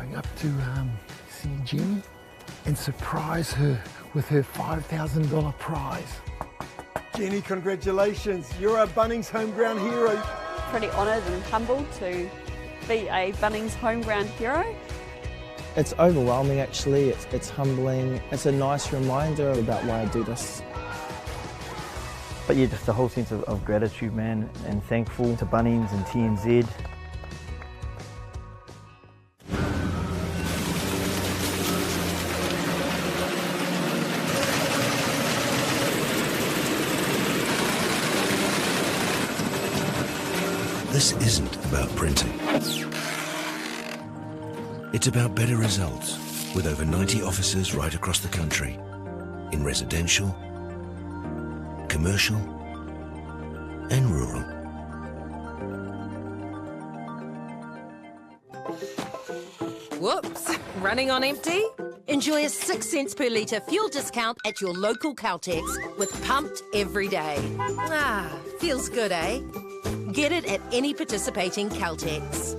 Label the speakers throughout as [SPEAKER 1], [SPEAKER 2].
[SPEAKER 1] going up to see Jenny and surprise her with her $5,000 prize. Jenny, congratulations. You're a Bunnings home ground hero.
[SPEAKER 2] Pretty honoured and humbled to be a Bunnings home ground hero.
[SPEAKER 3] It's overwhelming actually, it's humbling. It's a nice reminder about why I do this.
[SPEAKER 4] But yeah, just the whole sense of gratitude, man, and thankful to Bunnings and TNZ.
[SPEAKER 5] This isn't about printing. It's about better results with over 90 offices right across the country in residential, commercial and rural.
[SPEAKER 6] Whoops, running on empty? Enjoy a 6 cents per litre fuel discount at your local Caltex with Pumped every day. Ah, feels good, eh? Get it at any participating Caltex.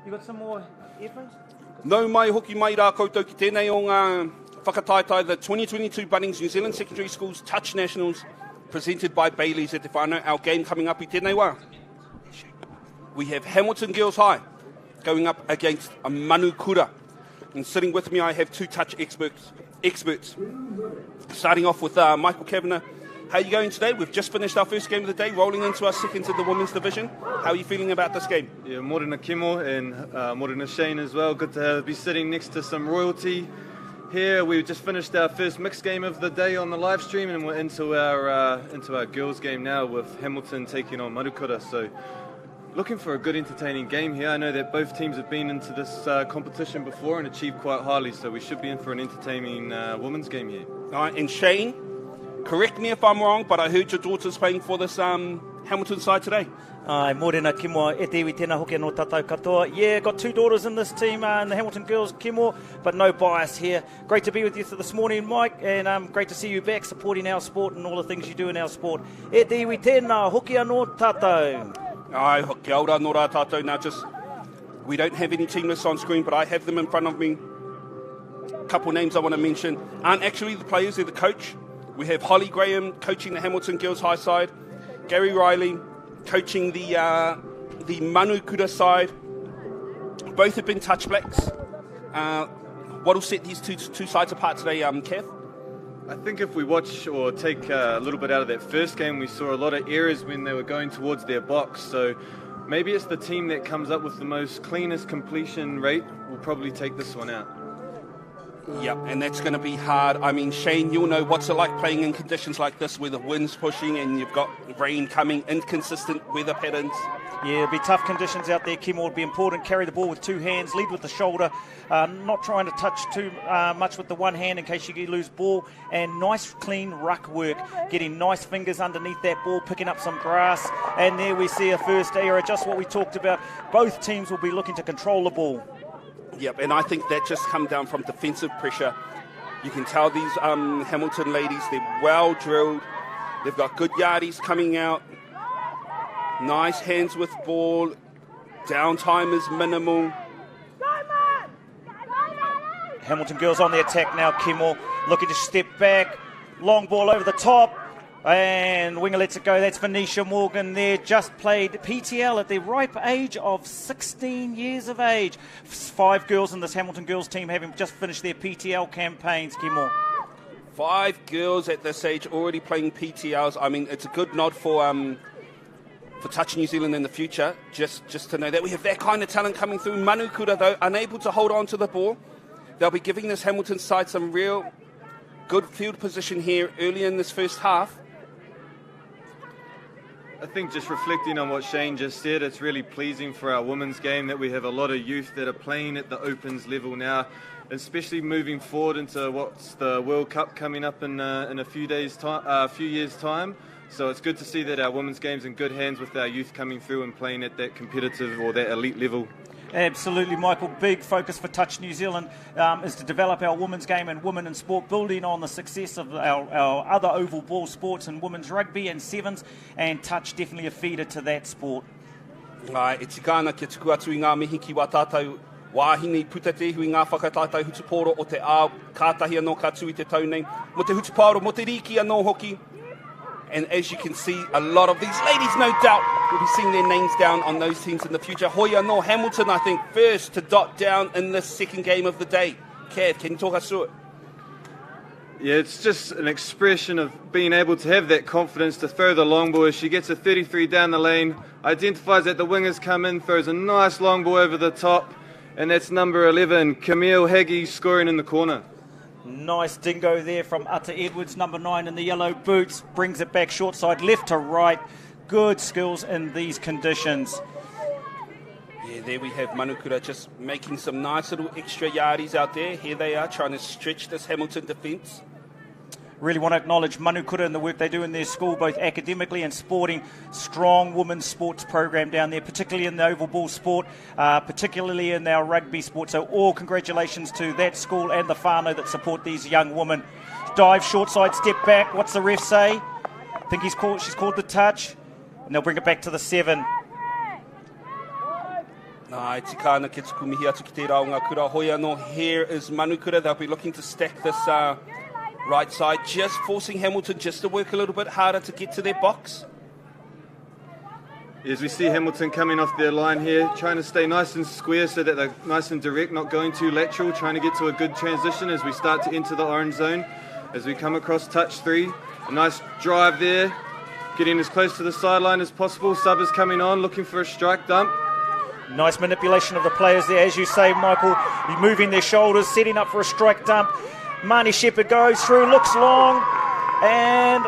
[SPEAKER 7] You got some more earphones?
[SPEAKER 8] No mai hoki mai rā koutou ki tēnei o ngā whakataitai, the 2022 Bunnings New Zealand Secondary Schools Touch Nationals presented by Bayleys at te whānau. Our game coming up i tēnei wā. We have Hamilton Girls High going up against Manukura. And sitting with me I have two touch experts. Starting off with Michael Kavanagh. How are you going today? We've just finished our first game of the day, rolling into our second in the women's division. How are you feeling about this game?
[SPEAKER 9] Yeah, Morena Kimo and Morena Shane as well. Good to be sitting next to some royalty here. We just finished our first mixed game of the day on the live stream, and we're into our girls game now with Hamilton taking on Manukura. So looking for a good entertaining game here. I know that both teams have been into this competition before and achieved quite highly, so we should be in for an entertaining women's game here.
[SPEAKER 8] All right, and Shane, correct me if I'm wrong, but I heard your daughter's playing for this Hamilton side today.
[SPEAKER 7] Ai, morena Kimo, e te iwi tēnā hoki anō tātou katoa. Yeah, got two daughters in this team, in the Hamilton Girls, Kimo, but no bias here. Great to be with you this morning, Mike, and great to see you back supporting our sport and all the things you do in our sport. E te iwi tēnā hoki anō tātou.
[SPEAKER 8] Ai, hoki aura nō rā tātou. Now we don't have any team lists on screen, but I have them in front of me. A couple names I want to mention aren't actually the players, they're the coach. We have Holly Graham coaching the Hamilton Girls High side, Gary Riley coaching the Manukura side. Both have been touch blacks. What will set these two sides apart today, Kev?
[SPEAKER 9] I think if we watch or take a little bit out of that first game, we saw a lot of errors when they were going towards their box. So maybe it's the team that comes up with the most cleanest completion rate will probably take this one out.
[SPEAKER 8] Yep, and that's going to be hard. I mean, Shane, you'll know what's it like playing in conditions like this where the wind's pushing and you've got rain coming, inconsistent weather patterns.
[SPEAKER 7] Yeah, it'll be tough conditions out there. Kim will be important. Carry the ball with two hands, lead with the shoulder, not trying to touch too much with the one hand in case you lose ball, and nice clean ruck work, getting nice fingers underneath that ball, picking up some grass, and there we see a first error, just what we talked about. Both teams will be looking to control the ball.
[SPEAKER 8] Yep, and I think that just comes down from defensive pressure. You can tell these Hamilton ladies, they're well drilled. They've got good yardies coming out. Nice hands with ball. Downtime is minimal.
[SPEAKER 7] Hamilton Girls on the attack now. Kimmel looking to step back. Long ball over the top. And Winger lets it go. That's Venetia Morgan there. Just played PTL at the ripe age of 16 years of age. 5 girls in this Hamilton Girls team having just finished their PTL campaigns, Kimmel.
[SPEAKER 8] 5 girls at this age already playing PTLs. I mean, it's a good nod for Touch New Zealand in the future, just to know that we have that kind of talent coming through. Manukura, though, unable to hold on to the ball. They'll be giving this Hamilton side some real good field position here early in this first half.
[SPEAKER 9] I think just reflecting on what Shane just said, it's really pleasing for our women's game that we have a lot of youth that are playing at the Opens level now, especially moving forward into what's the World Cup coming up in a few years' time. So it's good to see that our women's game's in good hands with our youth coming through and playing at that competitive or that elite level.
[SPEAKER 7] Absolutely, Michael. Big focus for Touch New Zealand is to develop our women's game and women in sport, building on the success of our other oval ball sports and women's rugby and sevens, and Touch definitely a feeder to that sport.
[SPEAKER 8] Ai, e tikana kia tuku atu I ngā mihi ki wā tātou wāhine putate hui ngā whakatātou hutuporo o te ao, kātahi anō ka tui te tau nei, mo te hutuparo, mo te riki anō hoki. And as you can see, a lot of these ladies, no doubt, will be seeing their names down on those teams in the future. Hoia no Hamilton, I think, first to dot down in the second game of the day. Kev, can you talk us through it?
[SPEAKER 9] Yeah, it's just an expression of being able to have that confidence to throw the long ball as she gets a 33 down the lane, identifies that the wingers come in, throws a nice long ball over the top, and that's number 11, Camille Haggie, scoring in the corner.
[SPEAKER 7] Nice dingo there from Uta Edwards, number 9 in the yellow boots. Brings it back short side, left to right. Good skills in these conditions.
[SPEAKER 8] Yeah, there we have Manukura just making some nice little extra yardies out there. Here they are trying to stretch this Hamilton defence.
[SPEAKER 7] Really want to acknowledge Manukura and the work they do in their school, both academically and sporting. Strong women's sports program down there, particularly in the oval ball sport, particularly in our rugby sport. So all congratulations to that school and the whānau that support these young women. Dive, short side, step back. What's the ref say? I think she's called the touch. And they'll bring it back to the 7.
[SPEAKER 8] Ai, tikana ke tuku mihi atu ki te rao ngā kura. Hoia no, here is Manukura. They'll be looking to stack this right side, just forcing Hamilton just to work a little bit harder to get to their box.
[SPEAKER 9] As we see Hamilton coming off their line here, trying to stay nice and square so that they're nice and direct, not going too lateral, trying to get to a good transition as we start to enter the orange zone. As we come across touch 3, a nice drive there, getting as close to the sideline as possible. Sub is coming on, looking for a strike dump.
[SPEAKER 7] Nice manipulation of the players there, as you say, Michael, moving their shoulders, setting up for a strike dump. Marnie Shepherd goes through, looks long, and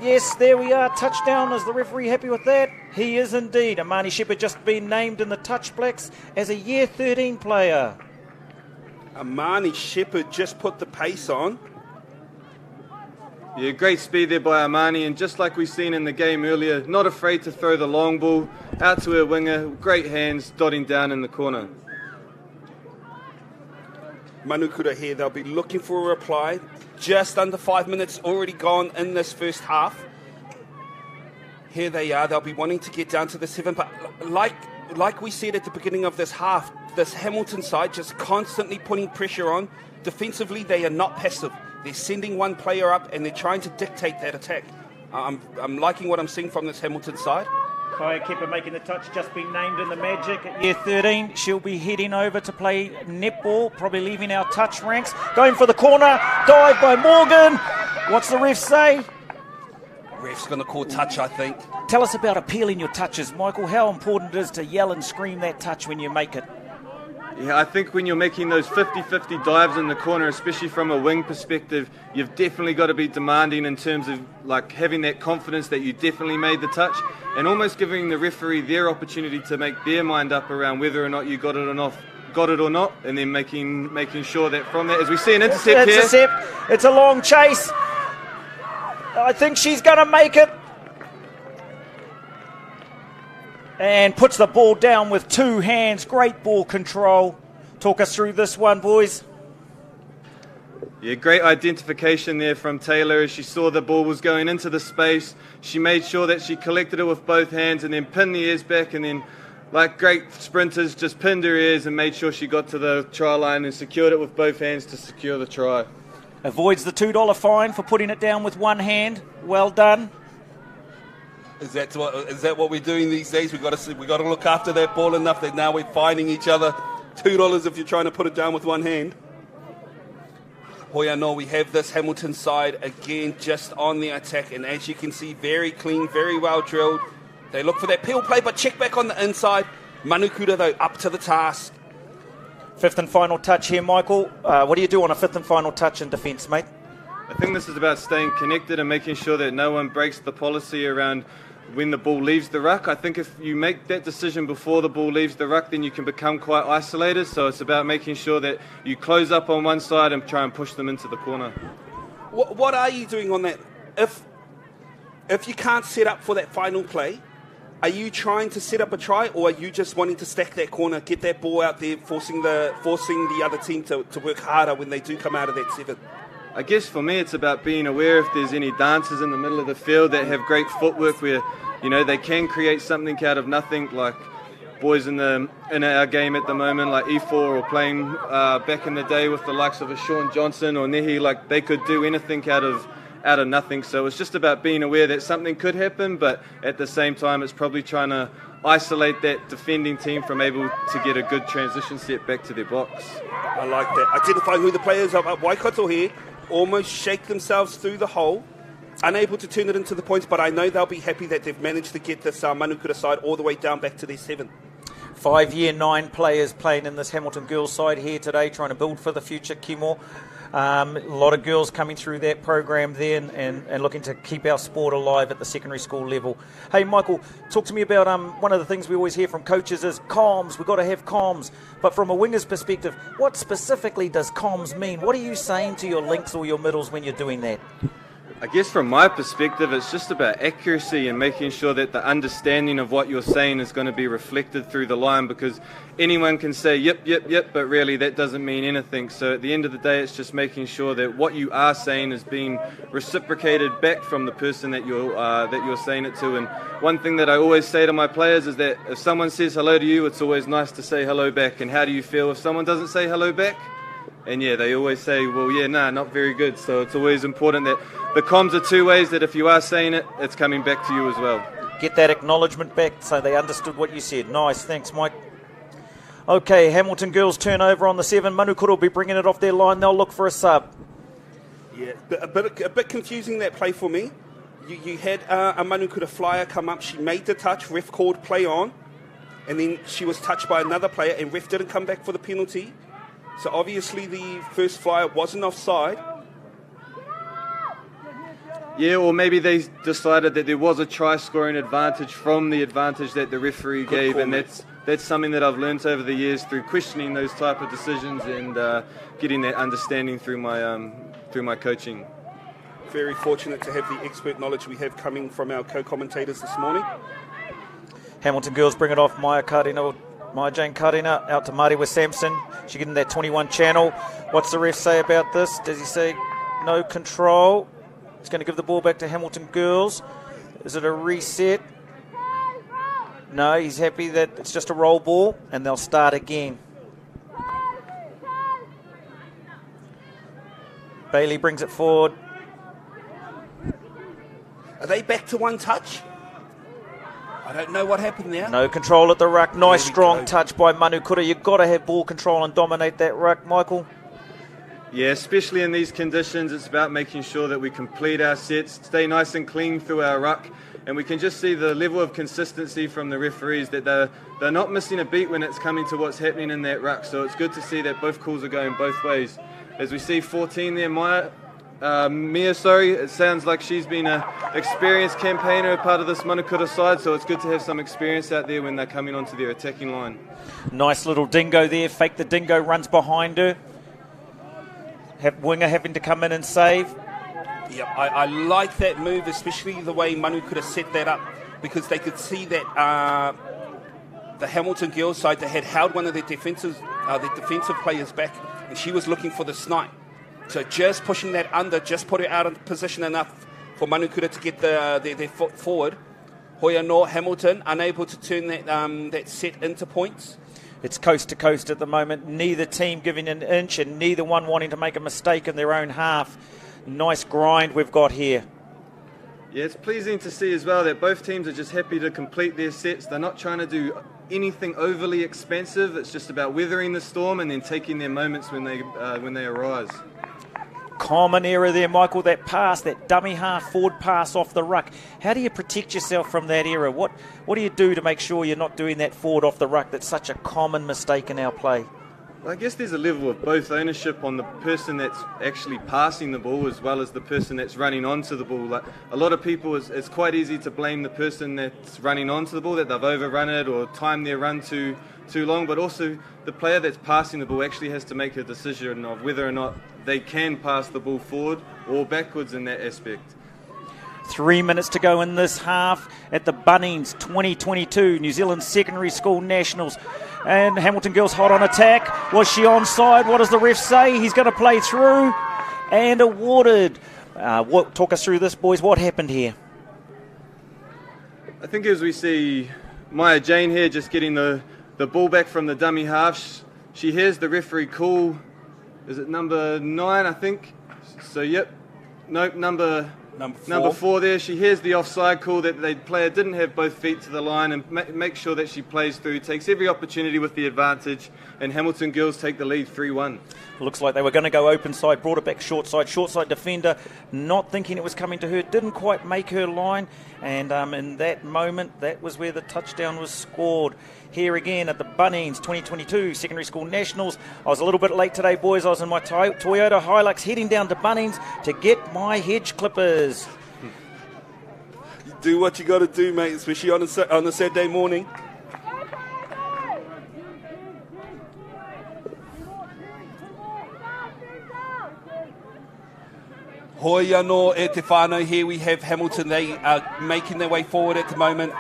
[SPEAKER 7] yes, there we are, touchdown. Is the referee happy with that? He is indeed. Marnie Shepherd just been named in the touch blacks as a year 13 player.
[SPEAKER 8] Marnie Shepherd just put the pace on.
[SPEAKER 9] Yeah, great speed there by Armani, and just like we've seen in the game earlier, not afraid to throw the long ball out to her winger, great hands dotting down in the corner.
[SPEAKER 8] Manukura here, they'll be looking for a reply. Just under 5 minutes already gone in this first half. Here they are, they'll be wanting to get down to the 7, but like we said at the beginning of this half, this Hamilton side just constantly putting pressure on. Defensively, they are not passive. They're sending one player up and they're trying to dictate that attack. I'm liking what I'm seeing from this Hamilton side.
[SPEAKER 7] Kaya Kepa making the touch, just been named in the Magic at year 13. She'll be heading over to play netball, probably leaving our touch ranks. Going for the corner, dive by Morgan. What's the ref say?
[SPEAKER 8] Ref's going to call touch, I think.
[SPEAKER 7] Tell us about appealing your touches, Michael. How important it is to yell and scream that touch when you make it.
[SPEAKER 9] Yeah, I think when you're making those 50-50 dives in the corner, especially from a wing perspective, you've definitely got to be demanding in terms of like having that confidence that you definitely made the touch, and almost giving the referee their opportunity to make their mind up around whether or not you got it or not, and then making sure that from that, as we see an intercept here.
[SPEAKER 7] It's a long chase. I think she's going to make it. And puts the ball down with 2 hands. Great ball control. Talk us through this one, boys.
[SPEAKER 9] Yeah, great identification there from Taylor as she saw the ball was going into the space. She made sure that she collected it with both hands and then pinned the ears back, and then, like great sprinters, just pinned her ears and made sure she got to the try line and secured it with both hands to secure the try.
[SPEAKER 7] Avoids the $2 fine for putting it down with 1 hand. Well done.
[SPEAKER 8] Is that what we're doing these days? We've got to look after that ball enough that now we're finding each other $2 if you're trying to put it down with 1 hand. Hoia no, we have this Hamilton side again just on the attack, and as you can see, very clean, very well drilled. They look for that peel play, but check back on the inside. Manukura though, up to the task.
[SPEAKER 7] 5th and final touch here, Michael. What do you do on a 5th and final touch in defence, mate?
[SPEAKER 9] I think this is about staying connected and making sure that no one breaks the policy around when the ball leaves the ruck. I think if you make that decision before the ball leaves the ruck, then you can become quite isolated. So it's about making sure that you close up on one side and try and push them into the corner.
[SPEAKER 8] What are you doing on that? If you can't set up for that final play, are you trying to set up a try, or are you just wanting to stack that corner, get that ball out there, forcing the other team to work harder when they do come out of that 7?
[SPEAKER 9] I guess for me it's about being aware if there's any dancers in the middle of the field that have great footwork where, you know, they can create something out of nothing, like boys in our game at the moment, like E4 or playing back in the day with the likes of a Sean Johnson or Nehi, like they could do anything out of nothing. So it's just about being aware that something could happen, but at the same time it's probably trying to isolate that defending team from able to get a good transition set back to their box.
[SPEAKER 8] I like that. Identifying who the players are. Waikato here almost shake themselves through the hole, unable to turn it into the points, but I know they'll be happy that they've managed to get this Manukura side all the way down back to their 7.
[SPEAKER 10] 5-year, 9 players playing in this Hamilton girls side here today, trying to build for the future, Kimo. A lot of girls coming through that program there and looking to keep our sport alive at the secondary school level. Hey, Michael, talk to me about one of the things we always hear from coaches is comms. We've got to have comms. But from a winger's perspective, what specifically does comms mean? What are you saying to your links or your middles when you're doing that?
[SPEAKER 9] I guess from my perspective, it's just about accuracy and making sure that the understanding of what you're saying is going to be reflected through the line, because anyone can say yep, but really that doesn't mean anything. So at the end of the day, it's just making sure that what you are saying is being reciprocated back from the person that you're saying it to. And one thing that I always say to my players is that if someone says hello to you, it's always nice to say hello back. And how do you feel if someone doesn't say hello back? And yeah, they always say, well, yeah, not very good. So it's always important that the comms are two ways, that if you are saying it, it's coming back to you as well.
[SPEAKER 10] Get that acknowledgement back so they understood what you said. Nice, thanks, Mike. Okay, Hamilton girls turn over on the 7. Manukura will be bringing it off their line. They'll look for a sub.
[SPEAKER 8] Yeah, a bit confusing, that play for me. You had a Manukura flyer come up. She made the touch. Ref called play on. And then she was touched by another player, and ref didn't come back for the penalty. So obviously the first flyer wasn't offside.
[SPEAKER 9] Yeah, or maybe they decided that there was a try-scoring advantage from the advantage that the referee gave, and that's something that I've learnt over the years through questioning those type of decisions and getting that understanding through my coaching.
[SPEAKER 8] Very fortunate to have the expert knowledge we have coming from our co-commentators this morning.
[SPEAKER 10] Hamilton girls bring it off. Maya Jane Karina out to Marty with Sampson. She getting that 21 channel. What's the ref say about this? Does he say no control? He's going to give the ball back to Hamilton girls. Is it a reset? No, he's happy that it's just a roll ball and they'll start again. Bailey brings it forward.
[SPEAKER 8] Are they back to one touch? I don't know what happened there.
[SPEAKER 10] No control at the ruck. Nice strong touch by Manukura. You've got to have ball control and dominate that ruck, Michael.
[SPEAKER 9] Yeah, especially in these conditions, it's about making sure that we complete our sets, stay nice and clean through our ruck, and we can just see the level of consistency from the referees, that they're not missing a beat when it's coming to what's happening in that ruck. So it's good to see that both calls are going both ways. As we see 14 there, Mia, it sounds like she's been an experienced campaigner, part of this Manukura side, so it's good to have some experience out there when they're coming onto their attacking line.
[SPEAKER 10] Nice little dingo there. Fake the dingo, runs behind her. Winger having to come in and save.
[SPEAKER 8] Yep, I like that move, especially the way Manukura set that up, because they could see that the Hamilton girls side, they had held one of their defensive players back, and she was looking for the snipe. So just pushing that under, just put her out of position enough for Manukura to get their foot forward. Hoya Nor Hamilton unable to turn that set into points.
[SPEAKER 10] It's coast to coast at the moment. Neither team giving an inch and neither one wanting to make a mistake in their own half. Nice grind we've got here.
[SPEAKER 9] Yeah, it's pleasing to see as well that both teams are just happy to complete their sets. They're not trying to do anything overly expensive. It's just about weathering the storm and then taking their moments when they arise.
[SPEAKER 10] Common error there, Michael, that pass, that dummy half forward pass off the ruck. How do you protect yourself from that error? What do you do to make sure you're not doing that forward off the ruck? That's such a common mistake in our play.
[SPEAKER 9] Well, I guess there's a level of both ownership on the person that's actually passing the ball as well as the person that's running onto the ball. Like a lot of people, it's quite easy to blame the person that's running onto the ball, that they've overrun it or timed their run too long, but also the player that's passing the ball actually has to make a decision of whether or not they can pass the ball forward or backwards in that aspect.
[SPEAKER 10] 3 minutes to go in this half at the Bunnings 2022 New Zealand Secondary School Nationals. And Hamilton girls hot on attack. Was she onside? What does the ref say? He's going to play through and awarded. Talk us through this, boys. What happened here?
[SPEAKER 9] I think as we see Maya Jane here just getting the ball back from the dummy half, she hears the referee call. Is it number 9, I think? So, yep. Nope, number 4 there. She hears the offside call that the player didn't have both feet to the line and make sure that she plays through, takes every opportunity with the advantage, and Hamilton girls take the lead 3-1.
[SPEAKER 10] Looks like they were going to go open side, brought it back short side defender, not thinking it was coming to her, didn't quite make her line, and in that moment, that was where the touchdown was scored. Here again at the Bunnings 2022 Secondary School Nationals. I was a little bit late today, boys. I was in my Toyota Hilux heading down to Bunnings to get my hedge clippers.
[SPEAKER 8] You do what you got to do, mate, especially on a Saturday morning. Hoi anō e te whānau. Here we have Hamilton. They are making their way forward at the moment.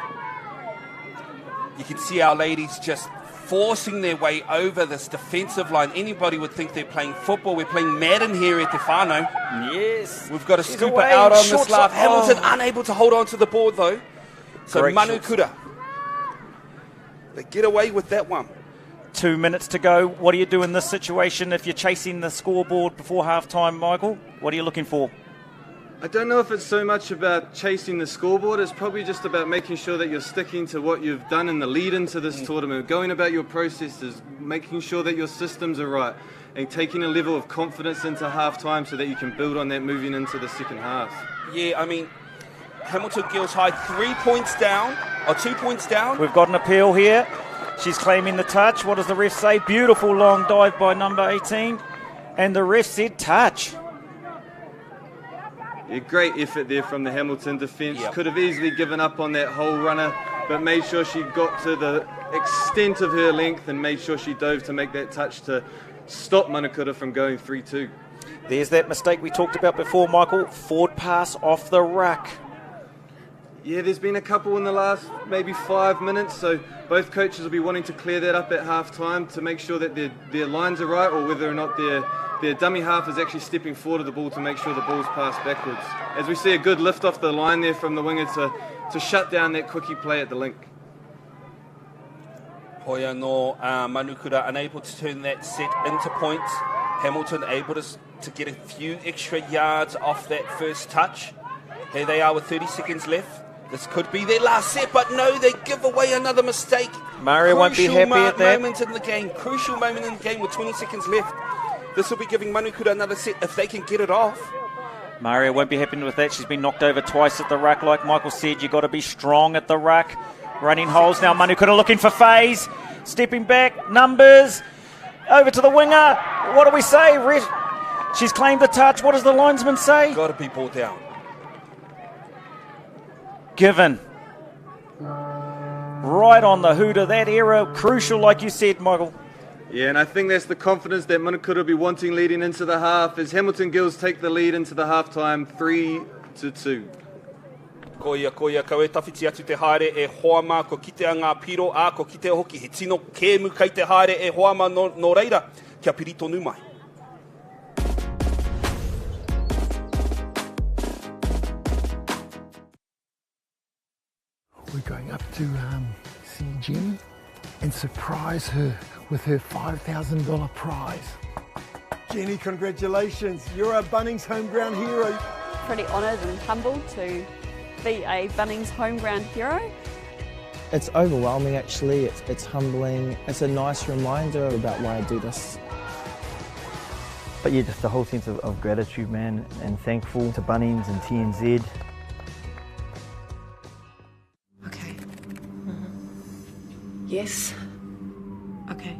[SPEAKER 8] You can see our ladies just forcing their way over this defensive line. Anybody would think they're playing football. We're playing Madden here at te whānau.
[SPEAKER 10] Yes.
[SPEAKER 8] We've got a scooper out on this lap. Hamilton unable to hold on to the board though. So
[SPEAKER 10] Great
[SPEAKER 8] Manukura. They get away with that one.
[SPEAKER 10] 2 minutes to go. What do you do in this situation if you're chasing the scoreboard before half-time, Michael? What are you looking for?
[SPEAKER 9] I don't know if it's so much about chasing the scoreboard. It's probably just about making sure that you're sticking to what you've done in the lead into this tournament, going about your processes, making sure that your systems are right, and taking a level of confidence into half-time so that you can build on that moving into the second half.
[SPEAKER 8] Yeah, I mean, Hamilton Girls High 3 points down, or 2 points down.
[SPEAKER 10] We've got an appeal here. She's claiming the touch. What does the ref say? Beautiful long dive by number 18. And the ref said touch.
[SPEAKER 9] Yeah, great effort there from the Hamilton defence.
[SPEAKER 8] Yep.
[SPEAKER 9] Could have easily given up on that whole runner, but made sure she got to the extent of her length and made sure she dove to make that touch to stop Manukura from going 3-2.
[SPEAKER 10] There's that mistake we talked about before, Michael. Forward pass off the ruck.
[SPEAKER 9] Yeah, there's been a couple in the last maybe 5 minutes, so both coaches will be wanting to clear that up at half-time to make sure that their lines are right, or whether or not their dummy half is actually stepping forward of the ball to make sure the ball's passed backwards. As we see a good lift off the line there from the winger to shut down that quickie play at the link.
[SPEAKER 8] Hoia no Manukura unable to turn that set into points. Hamilton able to get a few extra yards off that first touch. Here they are with 30 seconds left. This could be their last set, but no, they give away another mistake.
[SPEAKER 10] Mario won't be happy at that.
[SPEAKER 8] Crucial moment in the game with 20 seconds left. This will be giving Manukura another set if they can get it off.
[SPEAKER 10] Mario won't be happy with that. She's been knocked over twice at the ruck. Like Michael said, you've got to be strong at the ruck. Running holes now. Manukura looking for phase. Stepping back. Numbers. Over to the winger. What do we say? She's claimed the touch. What does the linesman say?
[SPEAKER 8] Got to be brought down.
[SPEAKER 10] Given. Right on the hooter. That error. Crucial, like you said, Michael.
[SPEAKER 9] Yeah, and I think that's the confidence that Manukura will be wanting leading into the half as Hamilton girls take the lead into the half-time 3-2.
[SPEAKER 8] Koia, kau e tawhiti atu te haere e hoama, ko kite a ngā piro, ko kite hoki he tino kēmu kai te haere e hoama no reira, kia pirito nu mai.
[SPEAKER 1] We're going up to see Jenny and surprise her with her $5,000 prize. Jenny, congratulations. You're a Bunnings home ground hero.
[SPEAKER 2] Pretty honoured and humbled to be a Bunnings home ground hero.
[SPEAKER 3] It's overwhelming actually, it's humbling. It's a nice reminder about why I do this.
[SPEAKER 4] But yeah, just the whole sense of gratitude, man, and thankful to Bunnings and TNZ.
[SPEAKER 11] Okay. Yes. Okay.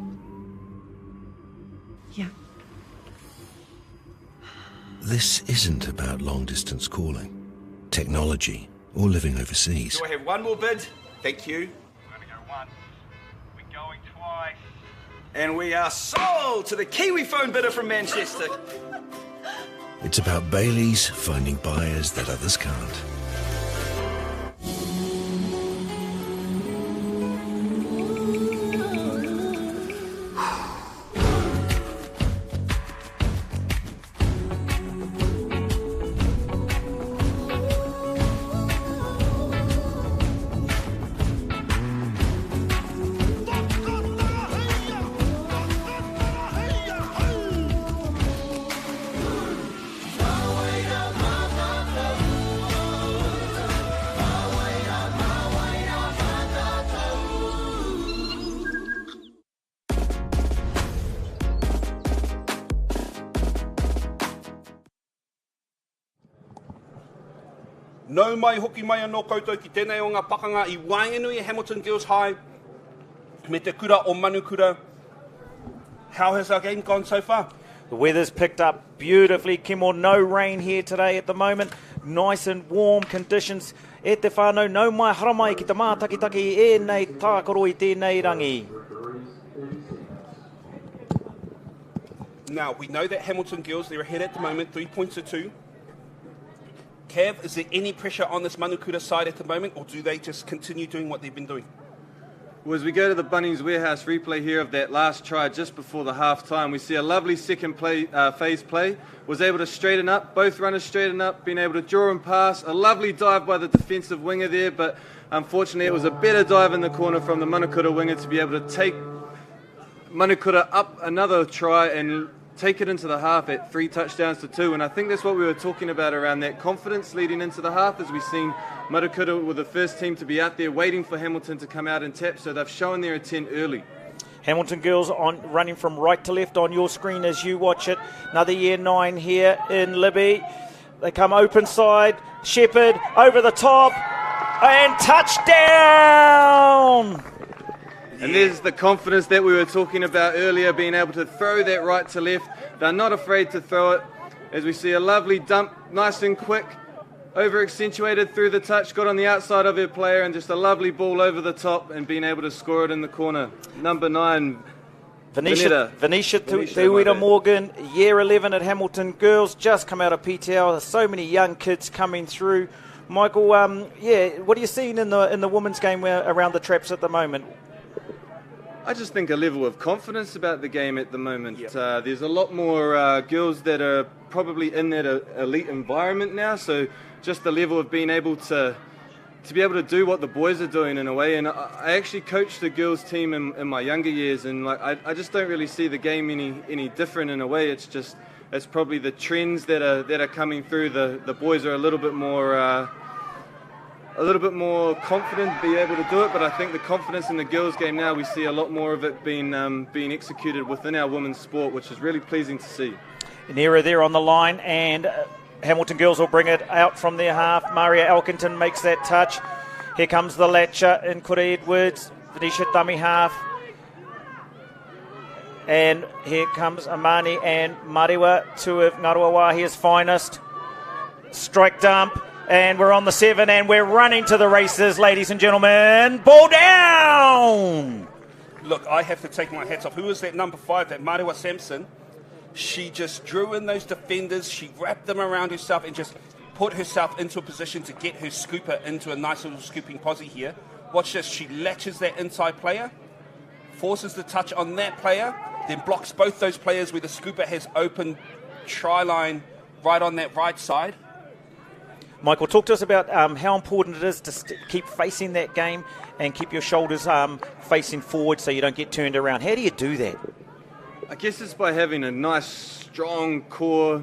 [SPEAKER 6] Yeah.
[SPEAKER 5] This isn't about long-distance calling, technology, or living overseas.
[SPEAKER 11] Do I have one more bid? Thank you.
[SPEAKER 7] We're going to go once. We're going twice.
[SPEAKER 11] And we are sold to the Kiwi phone bidder from Manchester.
[SPEAKER 5] It's about Bayleys finding buyers that others can't.
[SPEAKER 8] Nau mai hoki mai anō koutou ki tēnei o ngā pakanga I Waenganui Hamilton Girls High me te kura o Manukura. How has our game gone so far?
[SPEAKER 10] The weather's picked up beautifully, Kimmo. No rain here today at the moment. Nice and warm conditions. E te whānau, nau mai haramai ki te mātakitaki e nei tākoro I tēnei rangi.
[SPEAKER 8] Now, we know that Hamilton Girls, they're ahead at the moment, 3 points to 2. Cav, is there any pressure on this Manukura side at the moment, or do they just continue doing what they've been doing?
[SPEAKER 9] Well, as we go to the Bunnings Warehouse replay here of that last try just before the half-time, we see a lovely second phase play. Was able to straighten up, both runners straighten up, being able to draw and pass. A lovely dive by the defensive winger there, but unfortunately it was a better dive in the corner from the Manukura winger to be able to take Manukura up another try and take it into the half at 3 touchdowns to 2. And I think that's what we were talking about around that confidence leading into the half, as we've seen Manukura were the first team to be out there waiting for Hamilton to come out and tap, so they've shown their intent early.
[SPEAKER 10] Hamilton Girls on running from right to left on your screen as you watch it. Another year 9 here in Libby. They come open side. Shepherd over the top and touchdown!
[SPEAKER 9] And there's the confidence that we were talking about earlier, being able to throw that right to left. They're not afraid to throw it. As we see a lovely dump, nice and quick, over-accentuated through the touch, got on the outside of her player, and just a lovely ball over the top and being able to score it in the corner. Number 9,
[SPEAKER 10] Venetia Tuira Morgan, year 11 at Hamilton Girls, just come out of PTL. There's so many young kids coming through. Michael, what are you seeing in the women's game around the traps at the moment?
[SPEAKER 9] I just think a level of confidence about the game at the moment. Yep. There's a lot more girls that are probably in that elite environment now, so just the level of being able to be able to do what the boys are doing in a way. And I actually coached the girls team in my younger years, and I just don't really see the game any different in a way. It's probably the trends that are coming through. The boys are a little bit more confident to be able to do it, but I think the confidence in the girls' game now, we see a lot more of it being executed within our women's sport, which is really pleasing to see.
[SPEAKER 10] An error there on the line, and Hamilton Girls will bring it out from their half. Maria Elkington makes that touch. Here comes the latcher in Kura Edwards, Venetia dummy half. And here comes Amani and Mariwa, two of Ngaruwa Wahia's finest. Strike dump. And we're on the 7 and we're running to the races, ladies and gentlemen. Ball down!
[SPEAKER 8] Look, I have to take my hats off. Who was that number 5, that Mariwa Sampson? She just drew in those defenders. She wrapped them around herself and just put herself into a position to get her scooper into a nice little scooping posse here. Watch this. She latches that inside player, forces the touch on that player, then blocks both those players where the scooper has open try line right on that right side.
[SPEAKER 10] Michael, talk to us about how important it is to keep facing that game and keep your shoulders facing forward so you don't get turned around. How do you do that?
[SPEAKER 9] I guess it's by having a nice, strong core,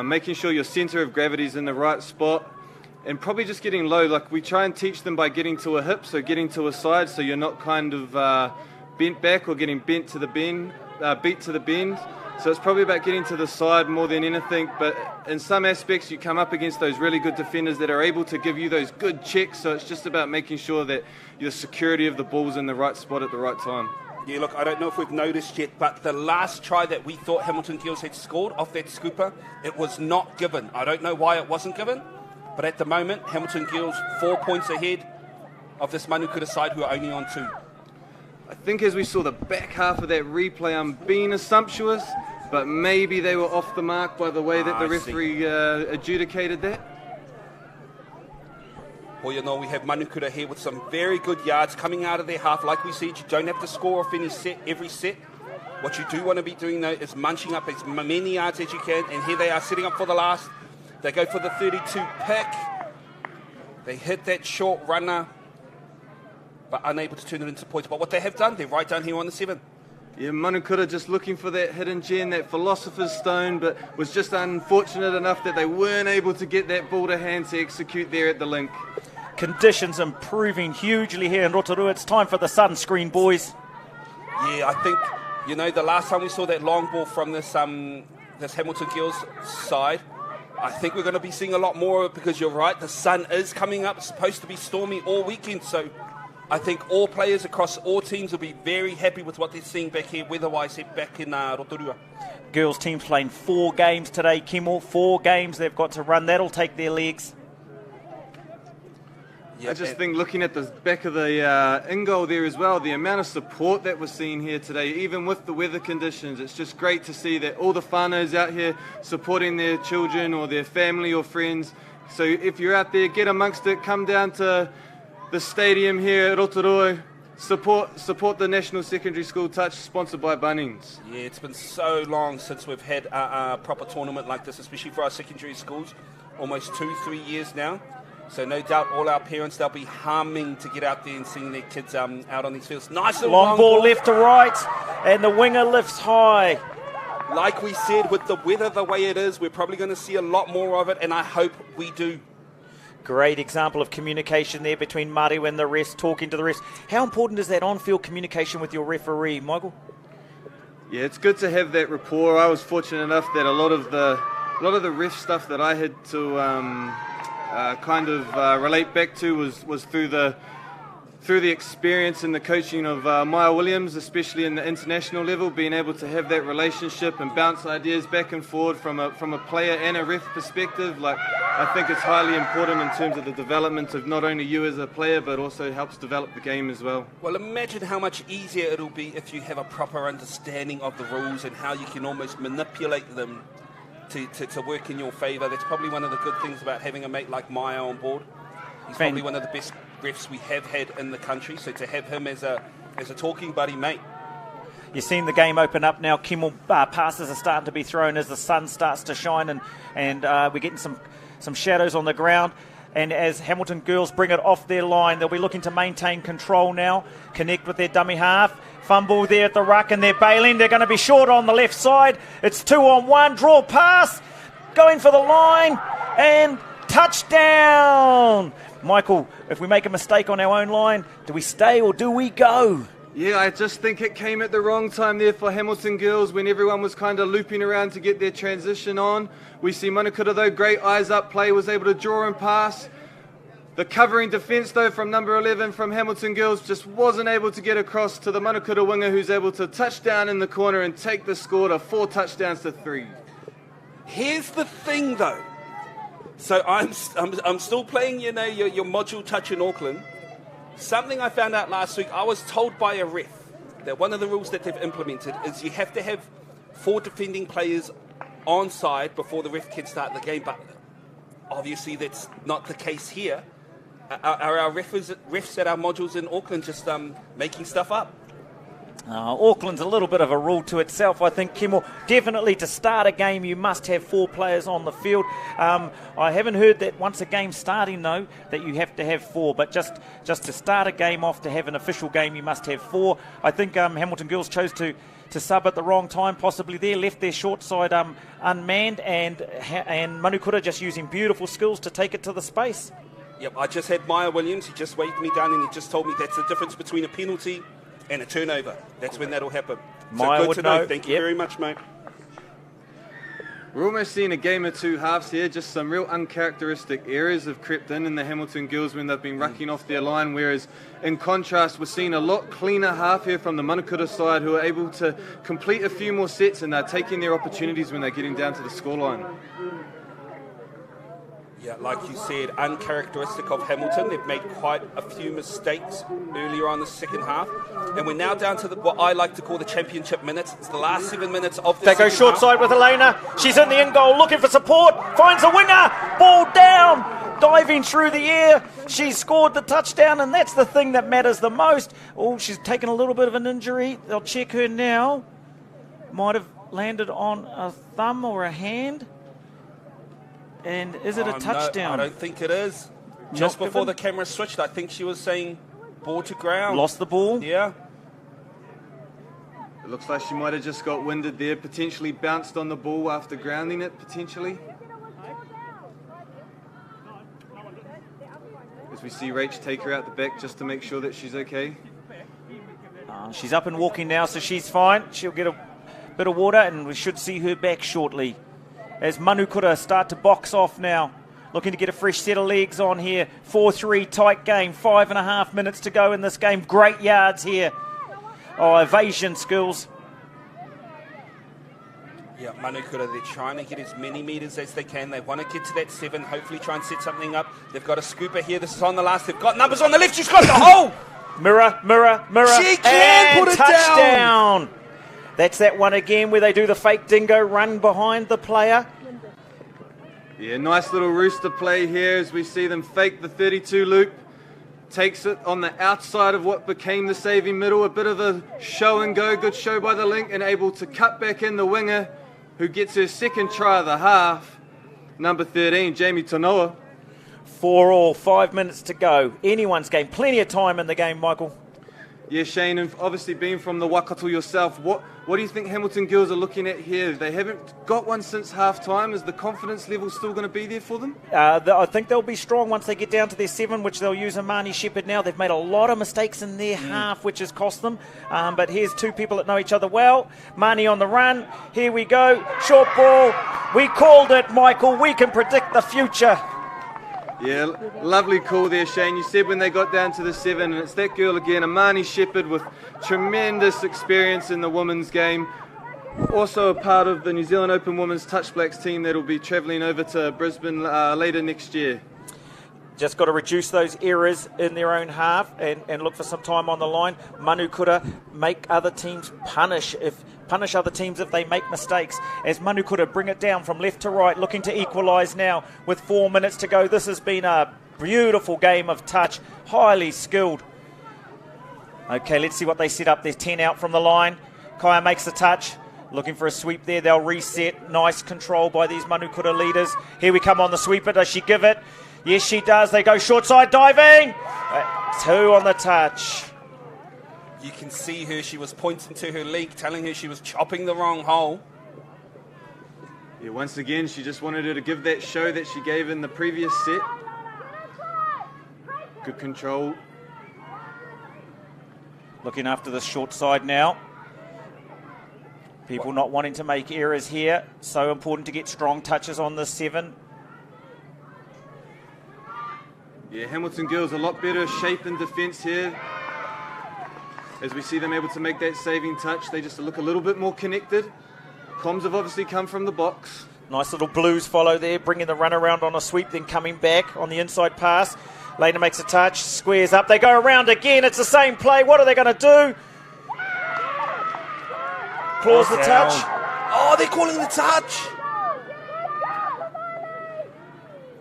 [SPEAKER 9] making sure your centre of gravity is in the right spot, and probably just getting low. Like, we try and teach them by getting to a hip, so getting to a side, so you're not kind of bent back or getting beat to the bend. So it's probably about getting to the side more than anything, but in some aspects you come up against those really good defenders that are able to give you those good checks, so it's just about making sure that your security of the ball's in the right spot at the right time.
[SPEAKER 8] Yeah, look, I don't know if we've noticed yet, but the last try that we thought Hamilton Girls had scored off that scooper, it was not given. I don't know why it wasn't given, but at the moment, Hamilton Girls 4 points ahead of this Manukura side who are only on 2.
[SPEAKER 9] I think as we saw the back half of that replay, I'm being assumptuous, but maybe they were off the mark by the way that the referee adjudicated that.
[SPEAKER 8] Well, you know, we have Manukura here with some very good yards coming out of their half. Like we said, you don't have to score off every set. What you do want to be doing, though, is munching up as many yards as you can. And here they are setting up for the last. They go for the 32 pick. They hit that short runner, but unable to turn it into points. But what they have done, they're right down here on the 7.
[SPEAKER 9] Yeah, Manukura just looking for that hidden gem, that philosopher's stone, but was just unfortunate enough that they weren't able to get that ball to hand to execute there at the link.
[SPEAKER 10] Conditions improving hugely here in Rotorua. It's time for the sunscreen, boys.
[SPEAKER 8] Yeah, I think, you know, the last time we saw that long ball from this Hamilton Girls side, I think we're going to be seeing a lot more of it because you're right, the sun is coming up. It's supposed to be stormy all weekend, so I think all players across all teams will be very happy with what they're seeing back here, weather-wise, back in Rotorua.
[SPEAKER 10] Girls team's playing 4 games today, Kimmel. 4 games they've got to run. That'll take their legs.
[SPEAKER 9] Yeah, I just think looking at the back of the in-goal there as well, the amount of support that we're seeing here today, even with the weather conditions, it's just great to see that all the whānaus out here supporting their children or their family or friends. So if you're out there, get amongst it, come down to the stadium here at Rotorua, support the National Secondary School Touch, sponsored by Bunnings.
[SPEAKER 8] Yeah, it's been so long since we've had a proper tournament like this, especially for our secondary schools, almost 2-3 years now. So no doubt all our parents, they'll be humming to get out there and seeing their kids out on these fields. Nice little
[SPEAKER 10] long ball left to right, and the winger lifts high.
[SPEAKER 8] Like we said, with the weather the way it is, we're probably going to see a lot more of it, and I hope we do.
[SPEAKER 10] Great example of communication there between Mario and the rest, talking to the rest. How important is that on-field communication with your referee, Michael?
[SPEAKER 9] Yeah, it's good to have that rapport. I was fortunate enough that a lot of the ref stuff that I had to relate back to was through the experience and the coaching of Maya Williams, especially in the international level, being able to have that relationship and bounce ideas back and forward from a player and a ref perspective. Like, I think it's highly important in terms of the development of not only you as a player, but also helps develop the game as well.
[SPEAKER 8] Well, imagine how much easier it'll be if you have a proper understanding of the rules and how you can almost manipulate them to work in your favour. That's probably one of the good things about having a mate like Maya on board. He's probably one of the best refs we have had in the country, so to have him as a talking buddy mate.
[SPEAKER 10] You've seen the game open up now. Kimmel passes are starting to be thrown as the sun starts to shine, and we're getting some shadows on the ground. And as Hamilton Girls bring it off their line, they'll be looking to maintain control now, connect with their dummy half. Fumble there at the ruck, and they're bailing. They're going to be short on the left side. It's 2-on-1, draw pass, going for the line, and touchdown. Michael, if we make a mistake on our own line, do we stay or do we go?
[SPEAKER 9] Yeah, I just think it came at the wrong time there for Hamilton Girls when everyone was kind of looping around to get their transition on. We see Manukura, though, great eyes up play, was able to draw and pass. The covering defence, though, from number 11 from Hamilton Girls just wasn't able to get across to the Manukura winger, who's able to touch down in the corner and take the score to 4 touchdowns to 3.
[SPEAKER 8] Here's the thing, though. So I'm still playing, your module touch in Auckland. Something I found out last week, I was told by a ref that one of the rules that they've implemented is you have to have 4 defending players on side before the ref can start the game, but obviously that's not the case here. Are our refs at our modules in Auckland just making stuff up?
[SPEAKER 10] Auckland's a little bit of a rule to itself, I think, Kimmel. Definitely to start a game, you must have 4 players on the field. I haven't heard that once a game's starting, though, that you have to have 4. But just to start a game off, to have an official game, you must have 4. I think Hamilton Girls chose to sub at the wrong time, possibly there, left their short side unmanned, and Manukura just using beautiful skills to take it to the space.
[SPEAKER 8] Yep, I just had Maya Williams. He just waved me down and he just told me that's the difference between a penalty and a turnover. That's when that'll happen.
[SPEAKER 10] Maya
[SPEAKER 8] so good
[SPEAKER 10] would
[SPEAKER 8] to know.
[SPEAKER 10] know.
[SPEAKER 8] Thank you very much, mate.
[SPEAKER 9] We're almost seeing a game of two halves here. Just some real uncharacteristic errors have crept in the Hamilton girls when they've been rucking off their line, whereas in contrast we're seeing a lot cleaner half here from the Manukura side, who are able to complete a few more sets, and they're taking their opportunities when they're getting down to the scoreline.
[SPEAKER 8] Yeah, like you said, uncharacteristic of Hamilton. They've made quite a few mistakes earlier on the second half. And we're now down to what I like to call the championship minutes. It's the last 7 minutes of the
[SPEAKER 10] They go short side with Elena. She's in the in goal looking for support. Finds a winger. Ball down. Diving through the air. She's scored the touchdown, and that's the thing that matters the most. Oh, she's taken a little bit of an injury. They'll check her now. Might have landed on a thumb or a hand. And is it a touchdown?
[SPEAKER 8] No, I don't think it is. Just before the camera switched, I think she was saying ball to ground.
[SPEAKER 10] Lost the ball?
[SPEAKER 8] Yeah.
[SPEAKER 9] It looks like she might have just got winded there, potentially bounced on the ball after grounding it, potentially. As we see Rach take her out the back just to make sure that she's okay.
[SPEAKER 10] She's up and walking now, so she's fine. She'll get a bit of water, and we should see her back shortly. As Manukura start to box off now. Looking to get a fresh set of legs on here. 4-3 tight game. 5.5 minutes to go in this game. Great yards here. Oh, evasion skills.
[SPEAKER 8] Yeah, Manukura, they're trying to get as many metres as they can. They want to get to that 7, hopefully try and set something up. They've got a scooper here. This is on the last. They've got numbers on the left. She's got the hole.
[SPEAKER 10] Mirror.
[SPEAKER 8] She can put it
[SPEAKER 10] touchdown. That's that one again where they do the fake dingo run behind the player.
[SPEAKER 9] Yeah, nice little rooster play here as we see them fake the 32 loop. Takes it on the outside of what became the saving middle. A bit of a show and go. Good show by the link, and able to cut back in the winger who gets her second try of the half. Number 13, Jamie Tonoa.
[SPEAKER 10] 4-4, 5 minutes to go. Anyone's game. Plenty of time in the game, Michael.
[SPEAKER 9] Yeah, Shane, and obviously being from the Waikato yourself, what do you think Hamilton girls are looking at here? They haven't got one since half-time. Is the confidence level still going to be there for them?
[SPEAKER 10] I think they'll be strong once they get down to their 7, which they'll use Amani Shepherd now. They've made a lot of mistakes in their half, which has cost them. But here's two people that know each other well. Mani on the run. Here we go. Short ball. We called it, Michael. We can predict the future.
[SPEAKER 9] Yeah, lovely call there, Shane. You said when they got down to the 7, and it's that girl again, Amani Shepherd, with tremendous experience in the women's game. Also a part of the New Zealand Open Women's Touch Blacks team that will be travelling over to Brisbane later next year.
[SPEAKER 10] Just got to reduce those errors in their own half and look for some time on the line. Manukura make other teams punish other teams if they make mistakes. As Manukura bring it down from left to right, looking to equalise now with 4 minutes to go. This has been a beautiful game of touch, highly skilled. Okay, let's see what they set up. There's 10 out from the line. Kaya makes the touch. Looking for a sweep there. They'll reset. Nice control by these Manukura leaders. Here we come on the sweeper. Does she give it? Yes, she does. They go short side diving. 2 on the touch.
[SPEAKER 8] You can see her. She was pointing to her leg, telling her she was chopping the wrong hole.
[SPEAKER 9] Yeah, once again, she just wanted her to give that show that she gave in the previous set. Good control.
[SPEAKER 10] Looking after the short side now. People not wanting to make errors here. So important to get strong touches on the 7.
[SPEAKER 9] Yeah, Hamilton girls a lot better shape in defence here. As we see them able to make that saving touch, they just look a little bit more connected. Comms have obviously come from the box.
[SPEAKER 10] Nice little blues follow there, bringing the run around on a sweep, then coming back on the inside pass. Lena makes a touch, squares up. They go around again. It's the same play. What are they going to do? Claws the touch.
[SPEAKER 8] Oh, they're calling the touch.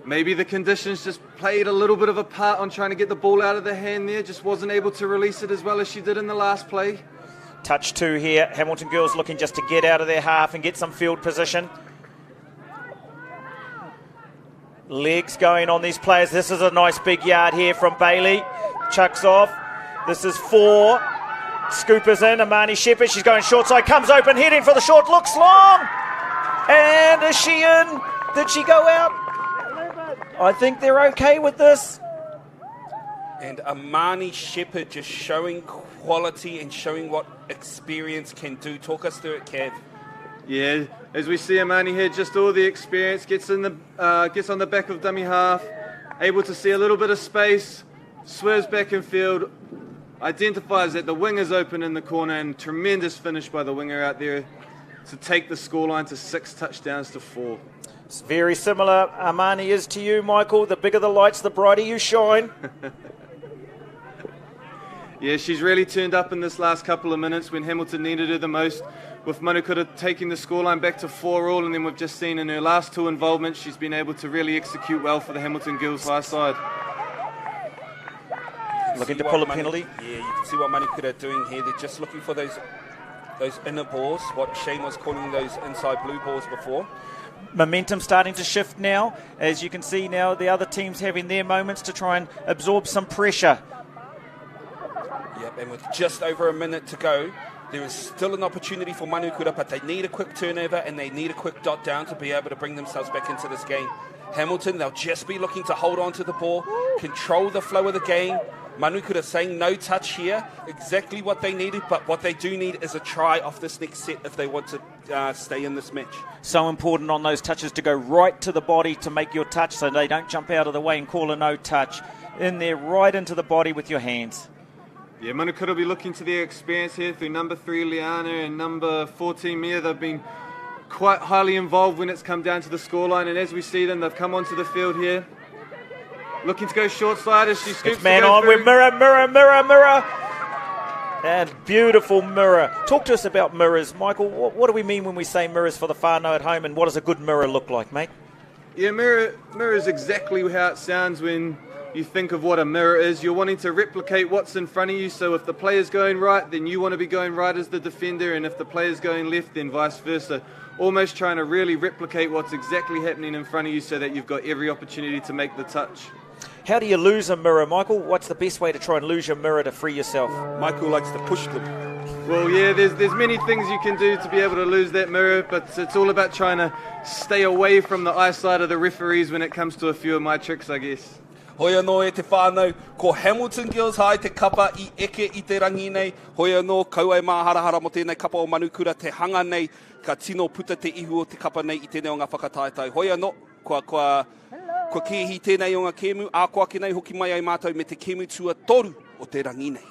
[SPEAKER 9] Maybe the conditions just played a little bit of a part on trying to get the ball out of the hand there. Just wasn't able to release it as well as she did in the last play.
[SPEAKER 10] Touch 2 here. Hamilton girls looking just to get out of their half and get some field position. Legs going on these players. This is a nice big yard here from Bayley. Chucks off. This is 4. Scoopers in. Amani Shepherd. She's going short side. Comes open. Heading for the short. Looks long. And is she in? Did she go out? I think they're okay with this.
[SPEAKER 8] And Amani Shepherd just showing quality and showing what experience can do. Talk us through it, Kev.
[SPEAKER 9] Yeah, as we see Amani here, just all the experience, gets on the back of dummy half, able to see a little bit of space, swerves back in field, identifies that the wing is open in the corner, and tremendous finish by the winger out there to take the scoreline to 6 touchdowns to 4.
[SPEAKER 10] It's very similar, Amani, is to you, Michael. The bigger the lights, the brighter you shine.
[SPEAKER 9] Yeah, she's really turned up in this last couple of minutes when Hamilton needed her the most, with Manukura taking the scoreline back to 4-all, and then we've just seen in her last 2 involvements she's been able to really execute well for the Hamilton Girls high side.
[SPEAKER 10] Looking to pull a penalty.
[SPEAKER 8] Yeah, you can see what Manukura are doing here. They're just looking for those inner balls, what Shane was calling those inside blue balls before.
[SPEAKER 10] Momentum starting to shift now. As you can see now, the other teams having their moments to try and absorb some pressure.
[SPEAKER 8] Yep, and with just over a minute to go, there is still an opportunity for Manukura, but they need a quick turnover and they need a quick dot down to be able to bring themselves back into this game. Hamilton, they'll just be looking to hold on to the ball, control the flow of the game. Manukura saying no touch here, exactly what they needed, but what they do need is a try off this next set if they want to stay in this match.
[SPEAKER 10] So important on those touches to go right to the body to make your touch so they don't jump out of the way and call a no touch. In there, right into the body with your hands.
[SPEAKER 9] Yeah, Manukura will be looking to their experience here through number 3 Liana and number 14 Mia. They've been quite highly involved when it's come down to the scoreline, and as we see them, they've come onto the field here. Looking to go short side as she scoops.
[SPEAKER 10] It's man on with mirror. And beautiful mirror. Talk to us about mirrors, Michael. What do we mean when we say mirrors for the whānau at home, and what does a good mirror look like, mate?
[SPEAKER 9] Yeah, mirror is exactly how it sounds when you think of what a mirror is. You're wanting to replicate what's in front of you, so if the player's going right, then you want to be going right as the defender, and if the player's going left, then vice versa. Almost trying to really replicate what's exactly happening in front of you so that you've got every opportunity to make the touch.
[SPEAKER 10] How do you lose a mirror, Michael? What's the best way to try and lose your mirror to free yourself?
[SPEAKER 8] Michael likes to push them.
[SPEAKER 9] Well, yeah, there's many things you can do to be able to lose that mirror, but it's all about trying to stay away from the eyesight of the referees when it comes to a few of my tricks, I guess.
[SPEAKER 8] Hoi anō e te whānau, ko Hamilton Girls High te kapa I eke I te rangi nei. Hoi anō, kaua e maharahara mo tēnei kapa o Manukura te hanga nei, ka tino puta te ihu o te kapa nei I tēnei o ngā whakataetai. Hoi anō, kua kihi tēnei o ngā kēmu, a kua ki nei hoki mai ai mātou me te kēmu tua toru o te rangi nei.